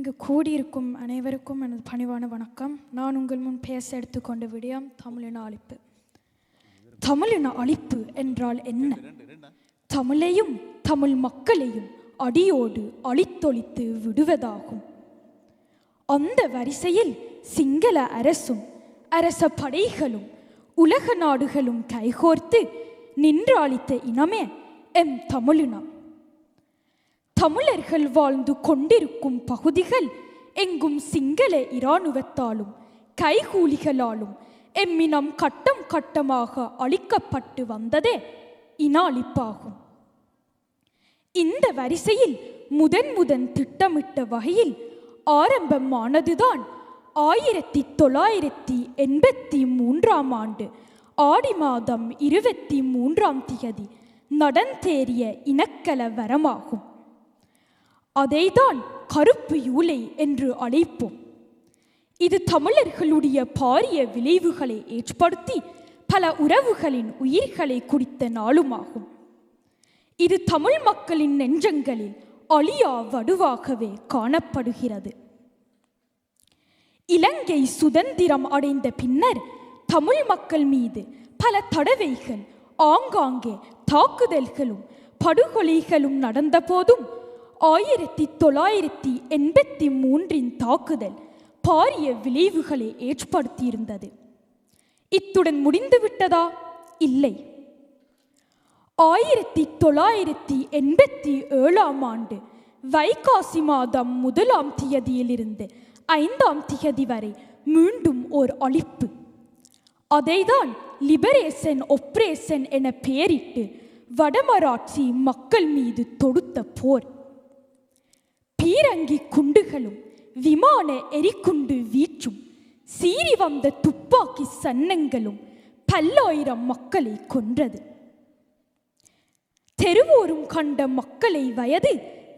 இங்கு கூடியிருக்கும் அனைவருக்கும் எனது பணிவான வணக்கம். நான் உங்கள் முன் பேச எடுத்துக்கொண்ட விடயம் தமிழின அழிப்பு. தமிழின அழிப்பு என்றால் என்ன? தமிழையும் தமிழ் மக்களையும் அடியோடு அழித்தொழித்து விடுவதாகும். அந்த வரிசையில் சிங்கள அரசும் அரச படைகளும் உலக நாடுகளும் கைகோர்த்து நின்று அழித்த இனமே எம் தமிழினம். தமிழர்கள் வாழ்ந்து கொண்டிருக்கும் பகுதிகள் எங்கும் சிங்கள இராணுவத்தாலும் கைகூலிகளாலும் எம்மினம் கட்டம் கட்டமாக அழிக்கப்பட்டு வந்ததே இன அழிப்பாகும். இந்த வரிசையில் முதன் திட்டமிட்ட வகையில் ஆரம்பமானதுதான் 1983 ஆண்டு ஆடி மாதம் 23 நடந்தேறிய இனக்கலவரமாகும். அதைதான் கருப்பு யூலை என்று அழைப்போம். இது தமிழர்களுடைய பாரிய விளைவுகளை ஏற்படுத்தி பல உறவுகளின் உயிர்களை குடித்த நாளுமாகும். இது தமிழ் மக்களின் நெஞ்சங்களில் அழியா வடுவாகவே காணப்படுகிறது. இலங்கை சுதந்திரம் அடைந்த பின்னர் தமிழ் மக்கள் மீது பல தடவைகள் ஆங்காங்கே தாக்குதல்களும் படுகொலைகளும் நடந்த போதும் 1983 தாக்குதல் பாரிய விளைவுகளை ஏற்படுத்தியிருந்தது. இத்துடன் முடிந்துவிட்டதா? இல்லை. 1987 ஆண்டு வைகாசி மாதம் 1 5 வரை மீண்டும் ஓர் அழிப்பு. அதைதான் லிபரேஷன் ஆபரேஷன் என பெயரிட்டு வடமராட்சி மக்கள் மீது தொடுத்த போர். பீரங்கி குண்டுகளும் விமான எரிக்குண்டு வீச்சும் சீறி வந்த துப்பாக்கி சன்னங்களும் பல்லாயிரம் மக்களை கொன்றது. தெருவோரும் கண்ட மக்களை வயது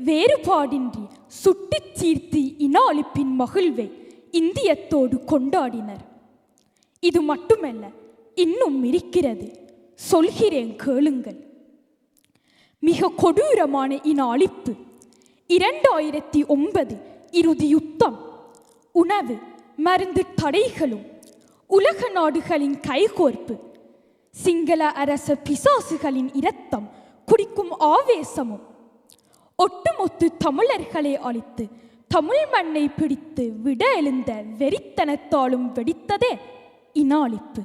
வேறுபாடின்றி சுட்டிச் சீர்த்து இன அழிப்பின் மகிழ்வை இந்தியத்தோடு கொண்டாடினர். இது மட்டுமல்ல, இன்னும் இருக்கிறது. சொல்கிறேன் கேளுங்கள். மிக கொடூரமான இன அழிப்பு 2009 இறுதி யுத்தம். உணவு மருந்து தடைகளும் உலக நாடுகளின் கைகோர்ப்பு, சிங்கள அரச பிசாசுகளின் இரத்தம் குடிக்கும் ஆவேசமும், ஒட்டுமொத்த தமிழர்களை அழித்து தமிழ் மண்ணை பிடித்து விட எழுந்த வெறித்தனத்தாலும் வெடித்ததே இன அழிப்பு.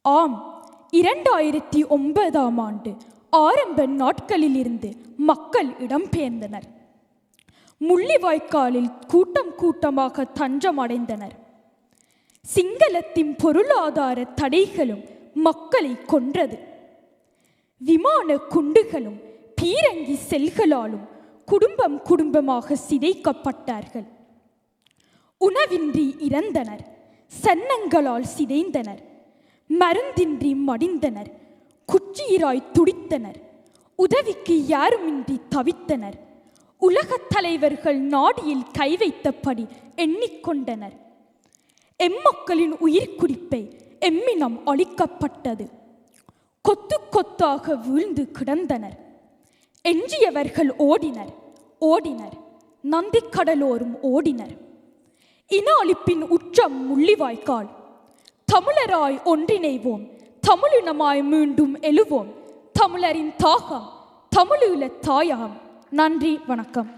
ஆம், 2009 ஆண்டு ஆரம்ப நாட்களில் இருந்து மக்கள் இடம்பெயர்ந்தனர். முள்ளிவாய்க்காலில் கூட்டம் கூட்டமாக தஞ்சம் அடைந்தனர். சிங்களத்தின் பொருளாதார தடைகளும் மக்களை கொன்றது. விமான குண்டுகளும் பீரங்கி செல்களாலும் குடும்பமாக சிதைக்கப்பட்டார்கள். உணவின்றி இறந்தனர், சன்னங்களால் சிதைந்தனர், மருந்தின்றி மடிந்தனர், குச்சீராய் துடித்தனர், உதவிக்கு யாருமின்றி தவித்தனர். உலகத் தலைவர்கள் நாடியில் கை வைத்தபடி எண்ணிக்கொண்டனர். எம்மக்களின் உயிர்குறிப்பை எம்மினம் அழிக்கப்பட்டது. கொத்து கொத்தாக வீழ்ந்து கிடந்தனர். எஞ்சியவர்கள் ஓடினர். நந்திக்கடலோரும் ஓடினர். இன அழிப்பின் உச்சம் முள்ளிவாய்க்கால். தமிழராய் ஒன்றிணைவோம், தமிழினமாய் மீண்டும் எழுவோம். தமிழரின் தாகம் தமிழீழ தாயகம். நன்றி, வணக்கம்.